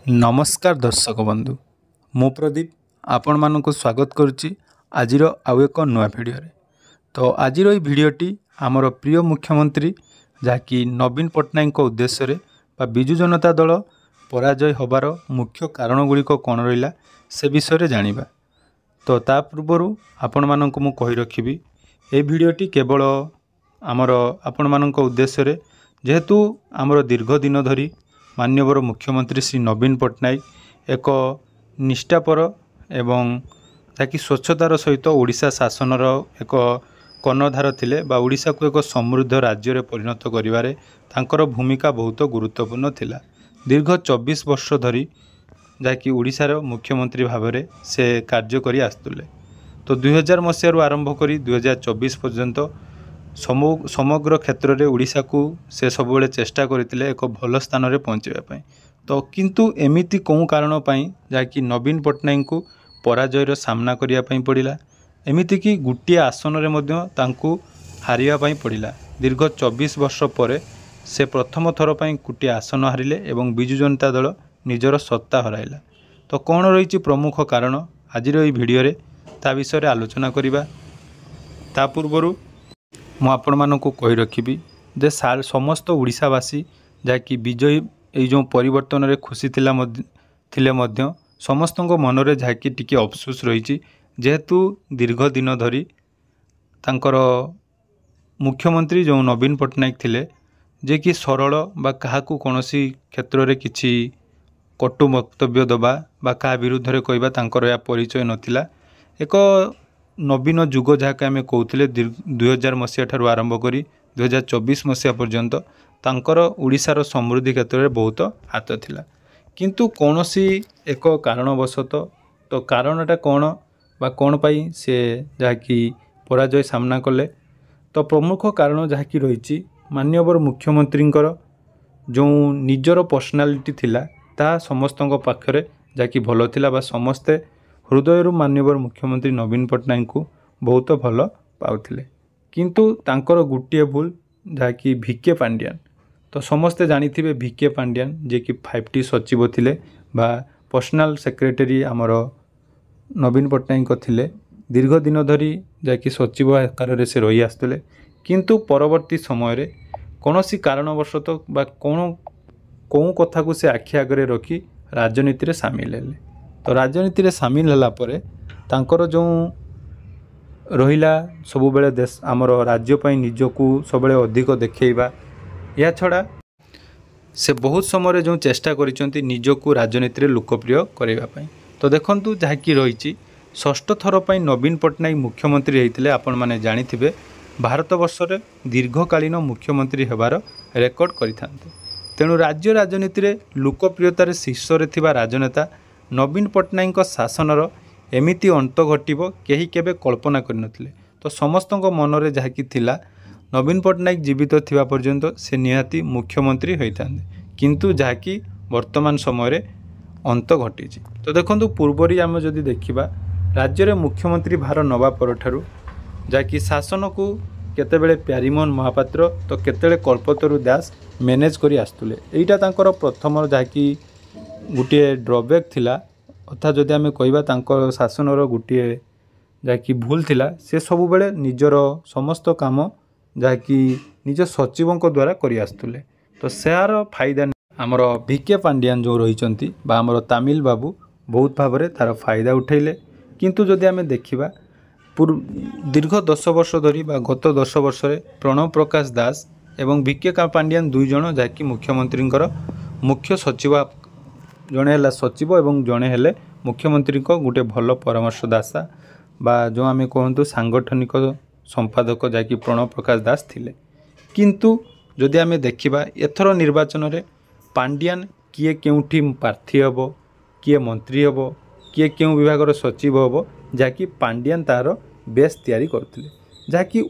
नमस्कार दर्शक बंधु मु प्रदीप आपण मानक स्वागत करुच्ची आजिर आउ एक नुआ भिडियो तो आजिर ये भिडियोटी आमर प्रिय मुख्यमंत्री जहाँकि नवीन पट्टनायक उद्देश्य रे विजु जनता दल पराजय होबार मुख्य कारण गुड़िक कौन रहा से विषय जानिबा। तो ता पूर्व आपण मानक मु कहि रखिबी ए भिडियोटी केवल आमर आपण मानक उद्देश्य रे जेहेतु आमर दीर्घ दिन धरी माननीय मुख्यमंत्री श्री नवीन पट्टनायक एक निष्ठापर एवं ताकि स्वच्छतार सहित ओडिशा शासनर एक कर्णधार थिले बा ओडिशा को एक समृद्ध राज्य रे परिणत करिवारे तांकर भूमिका बहुत गुरुत्वपूर्ण थिला। दीर्घ 24 वर्ष धरी जाकि ओडिशार मुख्यमंत्री भाव में से कार्य करी आसुले। तो 2000 मसीह आरंभ करी 2024 पर्यंत समग्र क्षेत्र में ओडिशा को से सब चेष्टा करते एक भल स्थान में पहुँचापी। तो किंतु एमिति कौन कारण जहाँकि नवीन पट्टनायक को पराजयर सामना करने पड़ा एमिति कि गोटे आसन में हारिया पड़ा। दीर्घ 24 वर्ष पर से प्रथम थर पर गोटे आसन हारिले एवं विजु जनता दल निजर सत्ता हराइला। तो कौन रही प्रमुख कारण आज भिडियो ता विषय आलोचना करवा। ता पूर्व मु आपण मानक कहि रखिबी जे समस्त ओडिशावासी जहाँकि विजयी ये जो परिवर्तन रे खुशी थिले मध्य समस्त मन में जहाँकि टिके अफसोस रही जेहेतु दीर्घ दिन धरी तांकर मुख्यमंत्री जो नवीन पट्टनायक थिले जे कि सरल बा काहाकू कोनोसी क्षेत्र में किछि कटु वक्तव्य दबा बा का विरुद्ध रे कहबा तांकर या परिचय नथिला। एक नवीन जुग जहाँकि आम कहते 2000 मसीहा ठारू आरंभ करी 2024 मसीहा पर्यंत तांकर ओडिशार समृद्धि क्षेत्र में बहुत हाथ थिला। किंतु कौनसी एक कारणवशत तो कारणटा कौन बा कौन पाई से जहाँकि पराजय सामना कले। तो प्रमुख कारण जहाँकि रही माननीय मुख्यमंत्री जो निजर पर्सनालिटी थिला ता समस्त पाखरे जहाँकि भल थिला बा समस्ते हृदय माननीय मुख्यमंत्री नवीन पट्टनायक को बहुत भल पाउथिले। किंतु तांकर गोटे भूल जहाँकि भिके पांड्यान तो समस्ते जानिथिबे भिके पांड्यान जे कि 5T सचिव थिले बा पर्सनल सेक्रेटरी आमर नवीन पट्टनायक थिले। दीर्घ दिन धरी जहाँकि सचिव आकार से रही आसुले किंतु परवर्ती समय रे कौनसी कारणवशत बा कौन कथा को से आखि आगे रखी राजनीति रे सामिल हेले। तो राजनीति रे सामिल होला परे तांकर जो रहिला सब बेले देश आमर राज्य पई निजको सब बेले अधिक देखैबा या छड़ा से बहुत समय जो चेष्टा करिसंती निजको राजनीति रे लोकप्रिय करबा पई। तो देखंतु जहाँकि रही षष्ठ थर पई नवीन पट्टनायक मुख्यमंत्री हेइतिले आपण माने जानिथिबे भारत वर्ष रे दीर्घकालीन मुख्यमंत्री हेबार रेकर्ड करिथांते। तेणु राज्य राजनीति रे लोकप्रियतार शीर्ष रे थिबा राजनेता नवीन पट्टनायक शासनर एमिति अंत घटिबो केही केबे कल्पना करनथिले। तो समस्त मन रे जहाँकि थिला नवीन पट्टनायक जीवित थिबा पर्यंत से निहाती मुख्यमंत्री होइथांते किंतु जहाँकि वर्तमान समय रे अंत घटिछि। तो देखंतु पूर्वरी आम जदि देखिबा राज्य रे मुख्यमंत्री भार नवा परठारु जहाँकि शासन को केतेबेले प्यारीमोहन महापात्र तो केतेबेले कल्पतरु दास मैनेज करी आस्तुले। एइटा तांकर प्रथम जहाँकि गोटे ड्रबैक थिला अर्थात जदि आम कहवा शासनर गोटे जहाँकि भूल थिला से सब बेले निजर समस्त काम जहाँकि निज सचिवों द्वारा करी आस्तुले। तो सेयार फायदा आमर भिके पांड्यान जो रही आमर तामिल बाबू बहुत भाव में तार फायदा उठैले। किंतु जदि आम देखिबा दीर्घ 10 वर्ष धरी गत 10 वर्ष प्रणव प्रकाश दास एवं भिके पांड्यान दुई जन जहाँकि मुख्यमंत्री मुख्य सचिव जड़े है सचिव एवं जड़े हेले मुख्यमंत्री गोटे भल परामर्शदाता बा जो आम कहतु सांगठनिक संपादक जहाँकि प्रणव प्रकाश दास थिले। किंतु जदि आम देखिबा एथर निर्वाचन रे पांड्यान किए केउठी प्रार्थी हेबो किए मंत्री हेबो किए केउ विभागर सचिव हेबो जहाँकि पांड्यान तार बेस तैयारी करथिले जहाँकि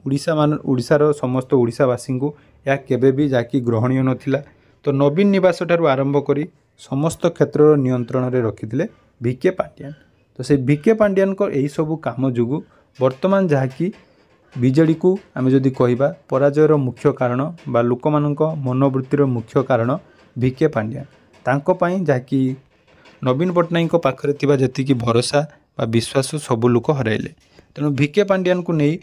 ओडिशार समस्त ओडिशावासी को या केबे भी जहाँकि ग्रहणीय नथिला। तो नवीन निवास ठारू आरंभ करी समस्त क्षेत्र नियंत्रण रे रखिथिले भिके पांड्यान। तो से भिके पांड्यान को यही सब काम जुगु वर्तमान जहाँकि बीजेडी को आम जदि कहबा पराजयर मुख्य कारण बा लोक मनोवृत्तिर मुख्य कारण भिके पांड्यान। तांको पई जाकि नवीन पट्टनायक पाखरे थिबा जतिकि भरोसा बा विश्वास सब लोक हराइले। तेणु भिके पांड्यान को नहीं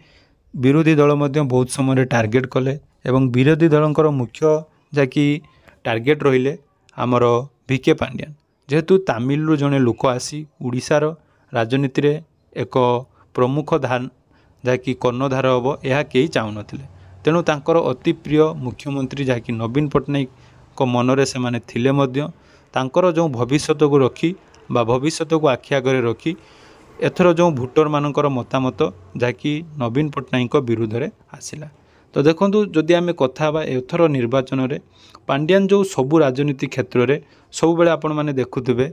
विरोधी दल मध्य बहुत समय टार्गेट कले एवं विरोधी दलंकर मुख्य जाकि टार्गेट रहिले आमर भिके पांड्यान जेहेतु तामिलरू जड़े लोक आसी उड़ीसार राजनीति रे एक प्रमुख धान जहाँकि कर्णधार हम यह कहीं चाहून। तेणु तांकर अति प्रिय मुख्यमंत्री जहाँकि नवीन पट्टनायक मनरे से माने थिले मध्य तांकर जो भविष्य को रखी बा भविष्य को आखि आगे रखी एथर जो भोटर मानकर मतामत जहाँकि नवीन पट्टनायक विरुद्ध रे आसिला। तो देखो जदि आम कथा एथर निर्वाचन रे पांड्यान जो सबू राजनीति क्षेत्र में सब बेले आपण मैंने देखुवे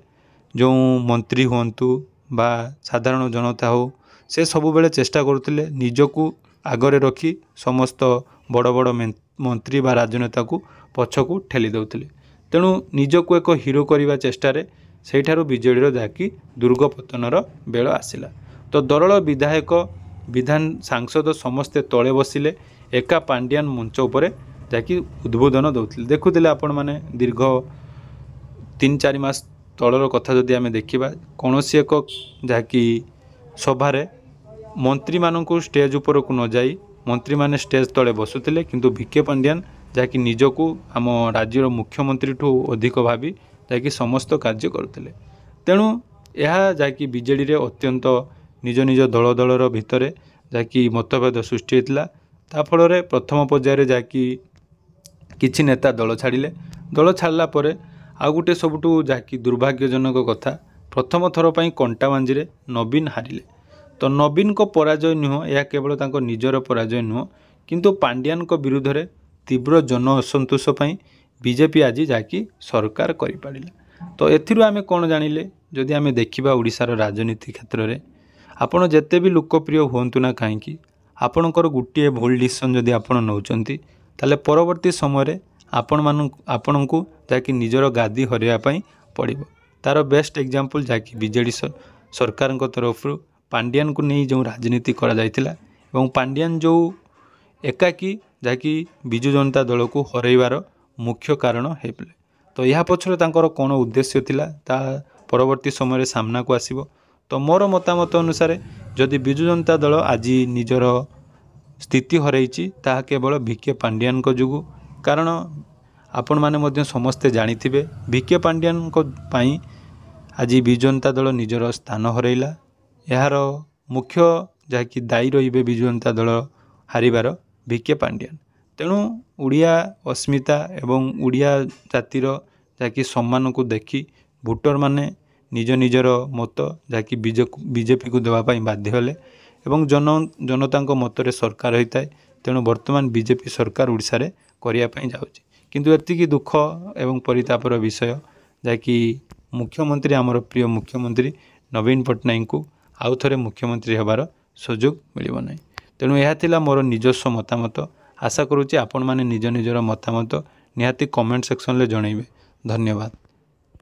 जो मंत्री हुंतु बा साधारण जनता हो से सब बेले चेष्टा करुले निजको आगरे रखी समस्त बड़ बड़ मंत्री बा राजनेता को पछकू ठेली दौले। तेणु निजको एक हिरो करने चेष्टार सेठारु बीजेडी जहाँकि दुर्गपतनर बेल आसिला। तो दरल विधायक विधान सांसद समस्ते तले बसिले एका पांड्यान मंच उपरे जहाँकि उद्बोधन दौले। देखुले आपण मैंने दीर्घ 3-4 मास तलर कथा जदि आम देखा कौन एक जहाँकि सभारे मंत्री मानू स्टेज उपर को न जाई मंत्री माने स्टेज तले बसुले किंतु भिके पांड्यान जहाँकि निजको आम राज्यर मुख्यमंत्री ठू अधिक भावी जहाँकि समस्त कार्य करुले। तेणु यह जहाँकि बीजेडी रे अत्यंत निज निज दल दलर भितर जहाँकि मतभेद सृष्टि होता ताफल प्रथम पर्यायर जहाँकि किछि नेता दल छाड़िले दल छाड़ला परे आउ गोटे सबुठू जहाँकि दुर्भाग्यजनक कथा प्रथम थर पर कंटा बांजी नवीन हारिले। तो नवीन को पराजय नुह यह केवल तांको निजर पराजय नुह किंतु पांड्यान को विरुद्ध रे तीव्र जन असंतोष पई बीजेपी आज जहाँकि सरकार करि पारिला। तो एथिरु आमे कोन जानिले जदि आमे देखिबा ओडिसार राजनीति क्षेत्र में आपण जेते भी लोकप्रिय हुंतु ना कहीं आपणकर गोटे भूल डिसीजन जदि आपण नौचंती ताले परवर्ती समय आपण को जहाँकि निजर गादी हरैया पई पड़िबो। तार बेस्ट एग्जांपल जहाँकि बीजेडी सरकार तरफ पांड्यान को नहीं जो राजनीति करा जायतिला एवं पांड्यान जो एकाकी जहाँकि विजु जनता दल को हरैबार मुख्य कारण हेले। तो यह पछरे तांकर कौन उद्देश्य थिला ता परवर्ती समय सामना को आसीबो। तो मोर मतामत अनुसार जदि विजु जनता दल आज निजर स्थिति हरैछि ताहा केवल भिके पांड्यान को जुगु कारण आपण माने मध्य समस्ते जानिथिबे भिके पांड्यान को पाई आज विजु जनता दल निजर स्थान हरैला। यार मुख्य जहाँकि दायी रहिबे विजु जनता दल हारिबार भिके पांड्यान। तेणु उड़िया अस्मिता एवं उड़िया जातिर जहाँकि सम्मान को देखी भोटर माने निज निजर मत जहाँकि बीजेपी को देवाई बाध्य हेले एवं जनता मतरे सरकार होता है। तेणु वर्तमान बीजेपी सरकार ओडिशा रे करिया पई जाउछि किंतु एतिकी दुख एवं परितापर विषय जहाँकि मुख्यमंत्री आमर प्रिय मुख्यमंत्री नवीन पट्टनायक को आउ थे मुख्यमंत्री होबार सुजोग मिलिब नहीं। तेणु यह थिला मोर निजस्व मतामत। आशा करुच्ची आपण माने निज निजर मतामत निहाती कमेंट सेक्शन ले जनइबे। धन्यवाद।